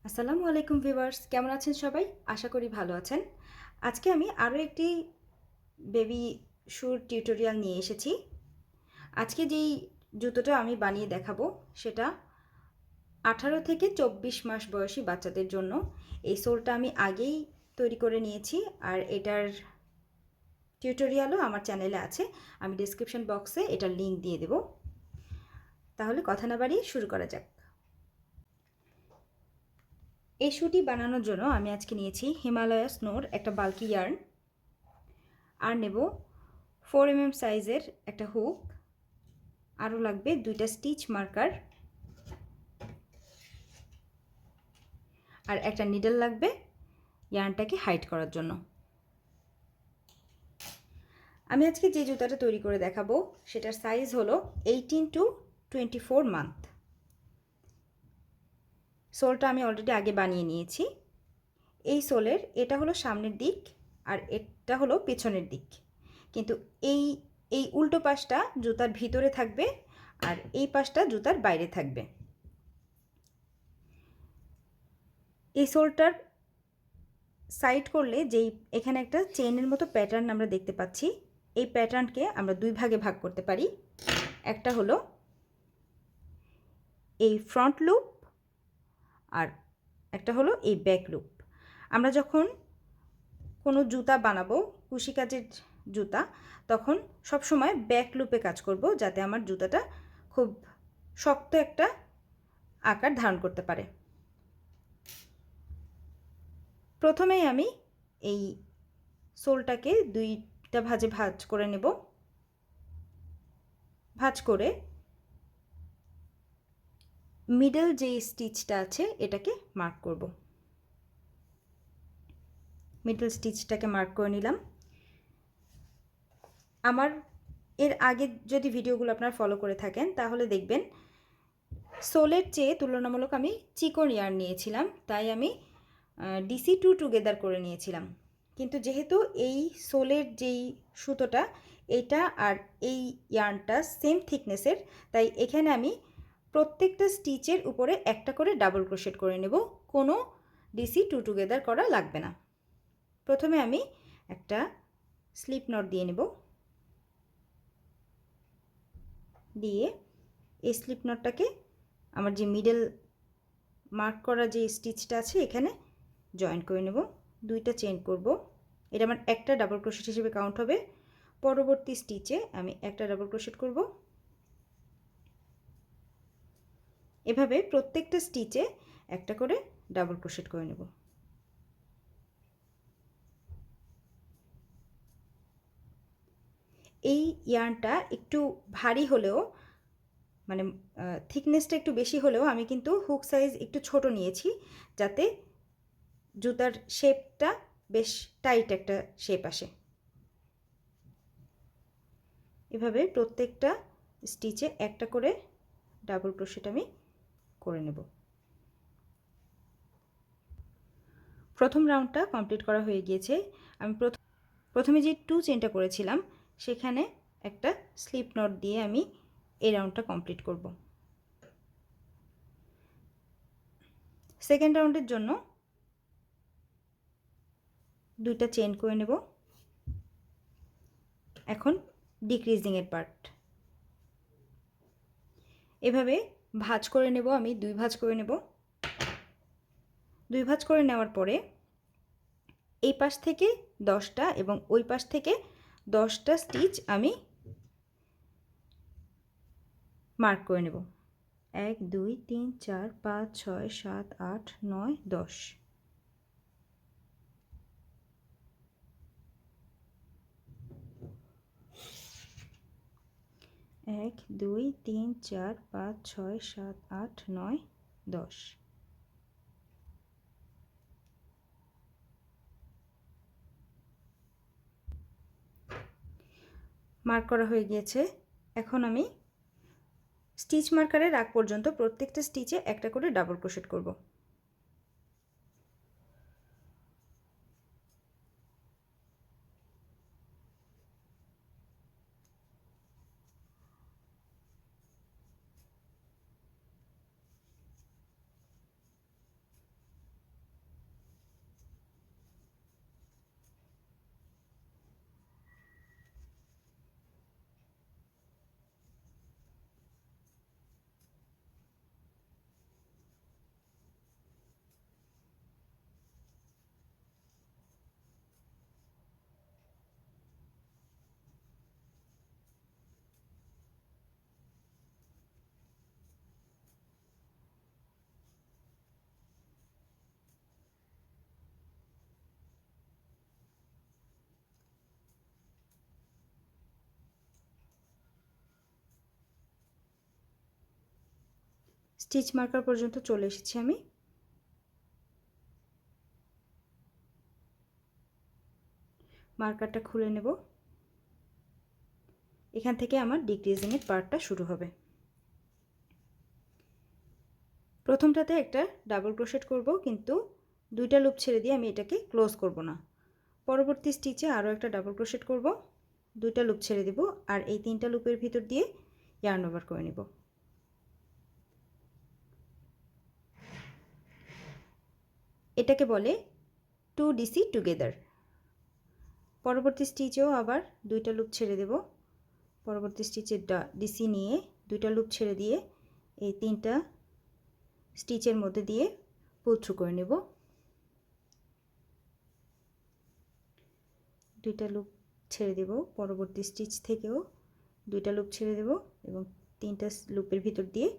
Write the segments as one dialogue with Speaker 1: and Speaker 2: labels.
Speaker 1: আসসালামু আলাইকুম ভিউয়ার্স, কেমন আছেন সবাই? আশা করি ভালো আছেন। আজকে আমি আরও একটি বেবি শুর টিউটোরিয়াল নিয়ে এসেছি। আজকে যেই জুতোটা আমি বানিয়ে দেখাবো সেটা 18 থেকে 24 মাস বয়সী বাচ্চাদের জন্য। এই সোলটা আমি আগেই তৈরি করে নিয়েছি আর এটার টিউটোরিয়ালও আমার চ্যানেলে আছে। আমি ডেসক্রিপশন বক্সে এটার লিংক দিয়ে দেব। তাহলে কথা না বাড়িয়ে শুরু করা যাক। এই শুটি বানানোর জন্য আমি আজকে নিয়েছি হিমালয়া স্নোর একটা বাল্কি ইয়ার্ন, আর নেব 4 সাইজের একটা হুক, আরও লাগবে 2টা স্টিচ মার্কার, আর একটা নিডল লাগবে ইয়ার্নটাকে হাইড করার জন্য। আমি আজকে যে জুতাটা তৈরি করে দেখাবো সেটার সাইজ হলো 18 to 24 মান্থ। সোলটা আমি অলরেডি আগে বানিয়ে নিয়েছি। এই সোলের এটা হলো সামনের দিক আর এটা হলো পেছনের দিক, কিন্তু এই এই উল্টো পাশটা জুতার ভিতরে থাকবে আর এই পাশটা জুতার বাইরে থাকবে। এই সোলটার সাইড করলে যেই এখানে একটা চেইনের মতো প্যাটার্ন আমরা দেখতে পাচ্ছি, এই প্যাটার্নকে আমরা দুই ভাগে ভাগ করতে পারি। একটা হলো এই ফ্রন্ট লুপ আর একটা হলো এই ব্যাক লুপ। আমরা যখন কোনো জুতা বানাবো, কুশি কাচের জুতা, তখন সব সময় ব্যাক লুপে কাজ করব, যাতে আমার জুতাটা খুব শক্ত একটা আকার ধারণ করতে পারে। প্রথমেই আমি এই সোলটাকে দুইটা ভাঁজে ভাঁজ করে নেব। ভাঁজ করে মিডল যে স্টিচটা আছে এটাকে মার্ক করব। মিডল স্টিচটাকে মার্ক করে নিলাম। আমার এর আগে যদি ভিডিওগুলো আপনারা ফলো করে থাকেন তাহলে দেখবেন সোলের চেয়ে তুলনামূলক আমি চিকন ইয়ার্ন নিয়েছিলাম, তাই আমি DC 2 টুগেদার করে নিয়েছিলাম। কিন্তু যেহেতু এই সোলের যেই সুতোটা এটা আর এই ইয়ার্নটা সেম থিকনেসের, তাই এখানে আমি প্রত্যেকটা স্টিচের উপরে একটা করে ডাবল ক্রোশেট করে নেব। কোনো DC 2 টুগেদার করা লাগবে না। প্রথমে আমি একটা স্লিপ নট দিয়ে নেব, দিয়ে এই স্লিপ নটটাকে আমার যে মিডল মার্ক করা যে স্টিচটা আছে এখানে জয়েন করে নেব। দুইটা চেইন করব। এটা আমার একটা ডাবল ক্রোশেট হিসেবে কাউন্ট হবে। পরবর্তী স্টিচে আমি একটা ডাবল ক্রোশেট করব। এভাবে প্রত্যেকটা স্টিচে একটা করে ডাবল ক্রোশেট করে নেব। এই ইয়ার্নটা একটু ভারী হলেও, মানে থিকনেসটা একটু বেশি হলেও আমি কিন্তু হুক সাইজ একটু ছোট নিয়েছি, যাতে জুতার শেপটা বেশ টাইট একটা শেপ আসে। এভাবে প্রত্যেকটা স্টিচে একটা করে ডাবল ক্রোশেট আমি করে নেব। প্রথম রাউন্ডটা কমপ্লিট করা হয়ে গিয়েছে। আমি প্রথমে যে 2 চেইনটা করেছিলাম সেখানে একটা স্লিপ নট দিয়ে আমি এই রাউন্ডটা কমপ্লিট করব। সেকেন্ড রাউন্ডের জন্য দুইটা চেইন করে নেব। এখন ডিক্রিজিংয়ের পার্ট এভাবে ভাঁজ করে নেব। আমি দুই ভাঁজ করে নেব। দুই ভাঁজ করে নেওয়ার পরে এই পাশ থেকে 10টা এবং ওই পাশ থেকে 10টা স্টিচ আমি মার্ক করে নেব। 1 2 3 4 5 6 7 8 9 10। 1 2 3 4 5 6 7 8 9 10। মার্ক করা হয়ে গিয়েছে। এখন আমি স্টিচ মার্কারের আগ পর্যন্ত প্রত্যেকটা স্টিচে একটা করে ডাবল ক্রোশেট করব। স্টিচ মার্কার পর্যন্ত চলে এসেছি আমি। মার্কারটা খুলে নেব। এখান থেকে আমার ডিক্রিজিংয়ের পার্টটা শুরু হবে। প্রথমটাতে একটা ডাবল ক্রোশেট করব, কিন্তু দুইটা লুপ ছেড়ে দিয়ে আমি এটাকে ক্লোজ করব না। পরবর্তী স্টিচে আরও একটা ডাবল ক্রোশেট করব, দুইটা লুপ ছেড়ে দেব, আর এই তিনটা লুপের ভিতর দিয়ে ইয়ার্ন ওভার করে নেব। এটাকে বলে 2DC টুগেদার। পরবর্তী স্টিচেও আবার দুইটা লুপ ছেড়ে দেব। পরবর্তী স্টিচে ডিসি নিয়ে দুইটা লুপ ছেড়ে দিয়ে এই তিনটা স্টিচের মধ্যে দিয়ে পুল থ্রু করে নেব। দুইটা লুপ ছেড়ে দেব, পরবর্তী স্টিচ থেকেও দুইটা লুপ ছেড়ে দেব এবং তিনটা লুপের ভিতর দিয়ে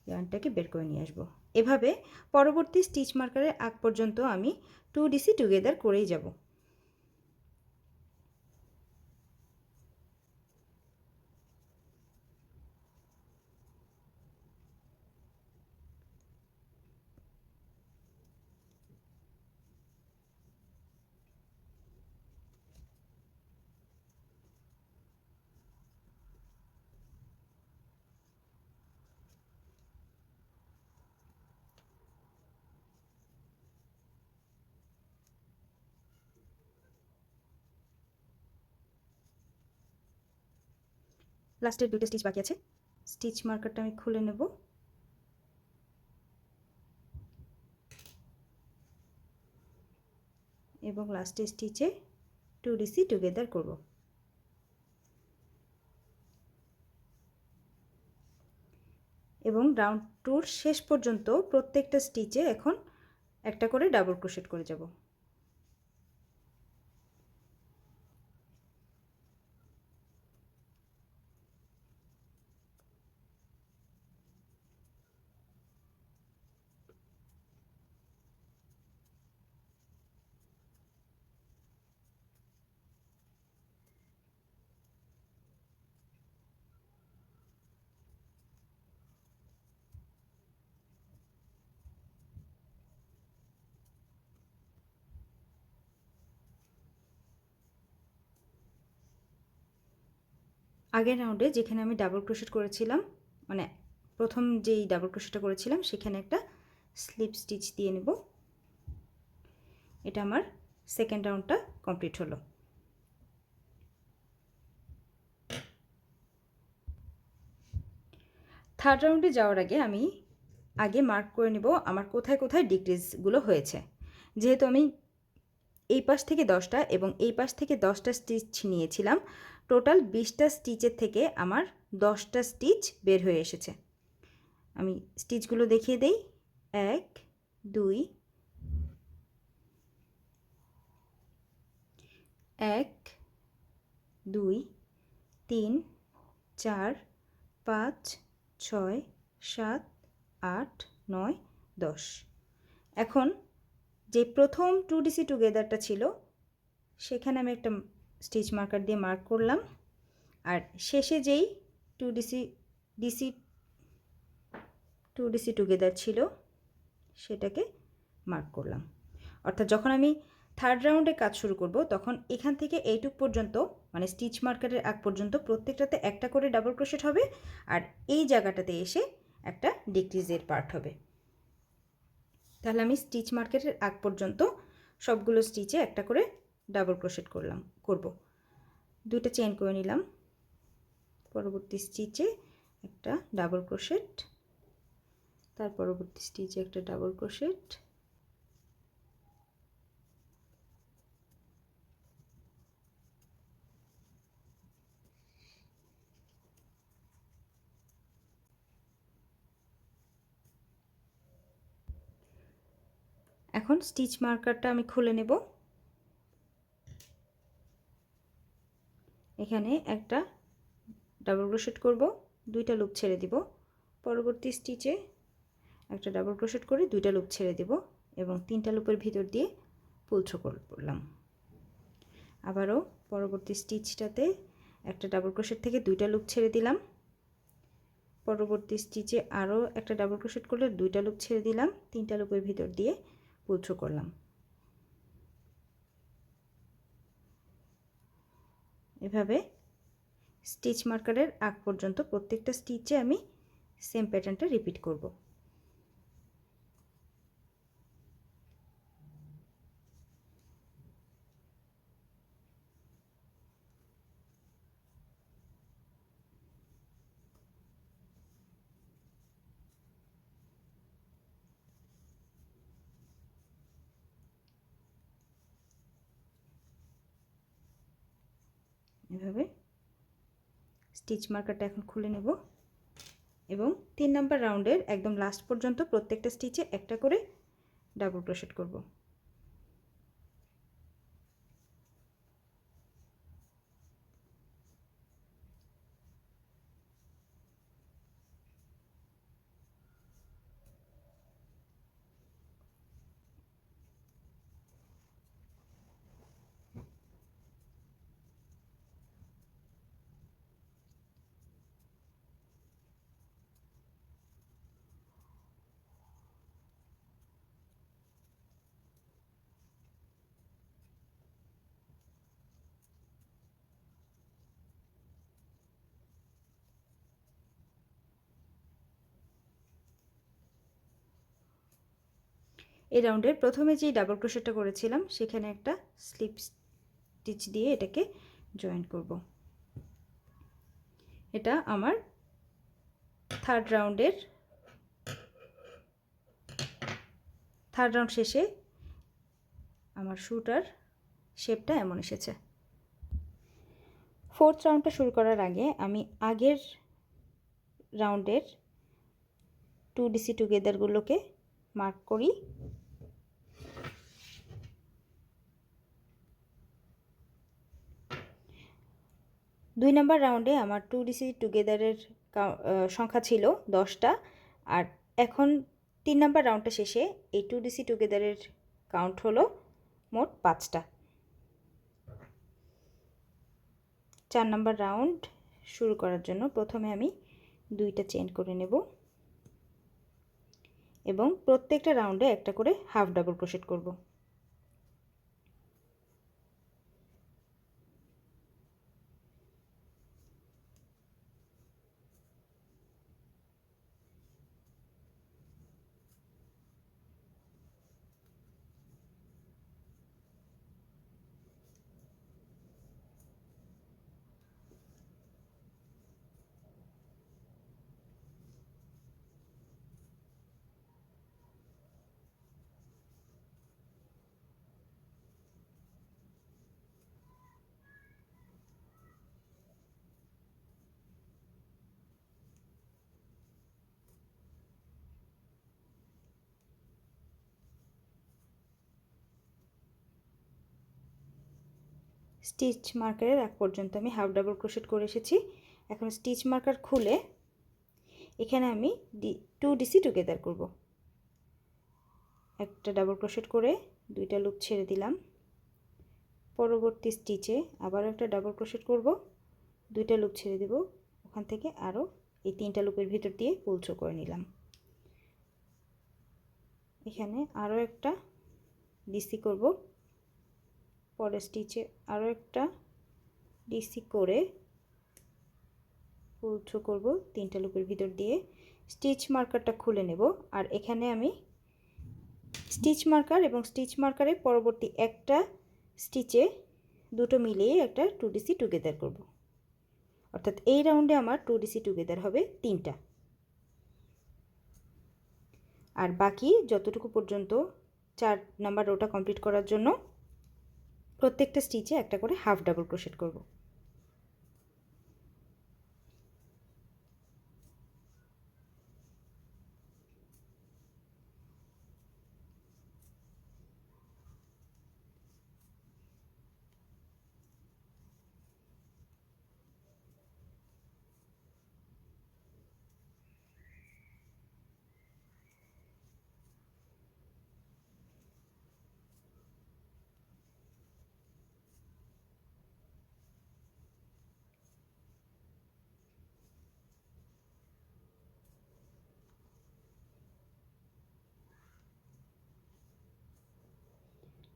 Speaker 1: ইয়ার্নটাকে বের করে নিয়ে আসব। এভাবে পরবর্তী স্টিচ মার্কারের আগ পর্যন্ত আমি 2DC টুগেদার করেই যাব। লাস্টের দুটো স্টিচ বাকি আছে। স্টিচ মার্কারটা আমি খুলে নেব এবং লাস্টের স্টিচে 2DC টুগেদার করব। এবং রাউন্ড টুর শেষ পর্যন্ত প্রত্যেকটা স্টিচে এখন একটা করে ডাবল ক্রোশেট করে যাব। আগের রাউন্ডে যেখানে আমি ডাবল ক্রোশেট করেছিলাম, মানে প্রথম যেই ডাবল ক্রোশেটটা করেছিলাম সেখানে একটা স্লিপ স্টিচ দিয়ে নেব। এটা আমার সেকেন্ড রাউন্ডটা কমপ্লিট হলো। থার্ড রাউন্ডে যাওয়ার আগে আমি আগে মার্ক করে নেব আমার কোথায় কোথায় ডিক্রিজগুলো হয়েছে। যেহেতু আমি এই পাশ থেকে 10টা এবং এই পাশ থেকে 10টা স্টিচ নিয়েছিলাম, টোটাল 20টা স্টিচের থেকে আমার 10টা স্টিচ বের হয়ে এসেছে। আমি স্টিচগুলো দেখিয়ে দেই। 1 2 1 2 3 4 5 6 7 8 9 10। এখন যে প্রথম 2DC টুগেদারটা ছিল সেখানে আমি একটা স্টিচ মার্কার দিয়ে মার্ক করলাম, আর শেষে যেই 2DC টুগেদার ছিল সেটাকে মার্ক করলাম। অর্থাৎ যখন আমি থার্ড রাউন্ডে কাজ শুরু করব তখন এখান থেকে এইটুক পর্যন্ত, মানে স্টিচ মার্কারের আগ পর্যন্ত প্রত্যেকটাতে একটা করে ডাবল ক্রোশেট হবে, আর এই জায়গাটাতে এসে একটা ডিক্রিজের পার্ট হবে। তাহলে আমি স্টিচ মার্কারের আগ পর্যন্ত সবগুলো স্টিচে একটা করে ডাবল ক্রোশেট করব। দুইটা চেইন করে নিলাম, পরবর্তী স্টিচে একটা ডাবল ক্রোশেট, তার পরবর্তী স্টিচে একটা ডাবল ক্রোশেট, এখন স্টিচ মার্কারটা আমি খুলে নেব। এখানে একটা ডাবল ক্রোশেট করব, দুইটা লুপ ছেড়ে দিব, পরবর্তী স্টিচে একটা ডাবল ক্রোশেট করে দুইটা লুপ ছেড়ে দেব এবং তিনটা লুপের ভিতর দিয়ে পুল থ্রো করলাম। আবারও পরবর্তী স্টিচটাতে একটা ডাবল ক্রোশেট থেকে দুইটা লুপ ছেড়ে দিলাম, পরবর্তী স্টিচে আরও একটা ডাবল ক্রোশেট করলে দুইটা লুপ ছেড়ে দিলাম, তিনটা লুপের ভিতর দিয়ে পুল থ্রু করলাম। এভাবে স্টিচ মার্কারের আগ পর্যন্ত প্রত্যেকটা স্টিচে আমি সেম প্যাটার্নটা রিপিট করব। এভাবে স্টিচ মার্কারটা এখন খুলে নেব এবং 3 নাম্বার রাউন্ডের একদম লাস্ট পর্যন্ত প্রত্যেকটা স্টিচে একটা করে ডাবল ক্রোশেট করব। এই রাউন্ডের প্রথমে যে ডাবল ক্রোশেটটা করেছিলাম সেখানে একটা স্লিপ স্টিচ দিয়ে এটাকে জয়েন করব। এটা আমার থার্ড রাউন্ড শেষে আমার শুটার শেপটা এমন এসেছে। ফোর্থ রাউন্ডটা শুরু করার আগে আমি আগের রাউন্ডের 2 ডিসি টুগেদারগুলোকে মার্ক করি। দুই নাম্বার রাউন্ডে আমার 2 ডিসি টুগেদারের সংখ্যা ছিল 10টা, আর এখন 3 নাম্বার রাউন্ডটা শেষে এই 2 ডিসি টুগেদারের কাউন্ট হলো মোট 5টা। 4 নাম্বার রাউন্ড শুরু করার জন্য প্রথমে আমি 2টা চেইন করে নেব এবং প্রত্যেকটা রাউন্ডে একটা করে হাফ ডাবল ক্রোশেট করব। স্টিচ মার্কারের আগ পর্যন্ত আমি হাফ ডাবল ক্রোশেট করে এসেছি। এখন স্টিচ মার্কার খুলে এখানে আমি 2 ডিসি টুগেদার করব। একটা ডাবল ক্রোশেট করে 2টা লুপ ছেড়ে দিলাম। পরবর্তী স্টিচে আবারও একটা ডাবল ক্রোশেট করব, 2টা লুপ ছেড়ে দেব, ওখান থেকে আরও এই 3টা লুপের ভিতর দিয়ে পুল থ্রু করে নিলাম। এখানে আরও একটা ডিসি করব, পরের স্টিচে আরও একটা ডিসি করে পুল থ্রু করব 3টা লুপের ভিতর দিয়ে। স্টিচ মার্কারটা খুলে নেব, আর এখানে আমি স্টিচ মার্কার এবং স্টিচ মার্কারের পরবর্তী একটা স্টিচে দুটো মিলিয়ে একটা 2 ডিসি টুগেদার করব। অর্থাৎ এই রাউন্ডে আমার 2 ডিসি টুগেদার হবে 3টা, আর বাকি যতটুকু পর্যন্ত 4 নাম্বার রোটা কমপ্লিট করার জন্য প্রত্যেকটা স্টিচে একটা করে হাফ ডাবল ক্রোশেট করব।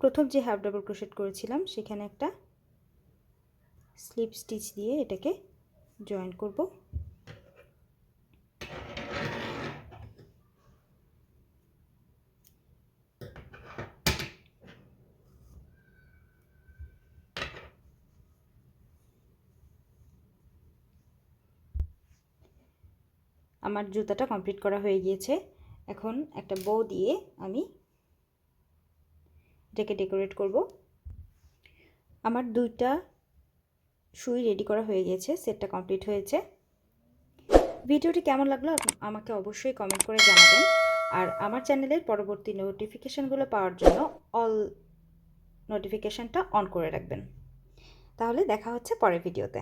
Speaker 1: প্রথম যে হাফ ডাবল ক্রোশেট করেছিলাম সেখানে একটা স্লিপ স্টিচ দিয়ে এটাকে জয়েন করব। আমার জুতাটা কমপ্লিট করা হয়ে গিয়েছে। এখন একটা বো দিয়ে আমি এটাকে ডেকোরেট করব। আমার 2টা সুই রেডি করা হয়ে গিয়েছে, সেটটা কমপ্লিট হয়েছে। ভিডিওটি কেমন লাগলো আমাকে অবশ্যই কমেন্ট করে জানাবেন। আর আমার চ্যানেলের পরবর্তী নোটিফিকেশানগুলো পাওয়ার জন্য অল নোটিফিকেশানটা অন করে রাখবেন। তাহলে দেখা হচ্ছে পরের ভিডিওতে।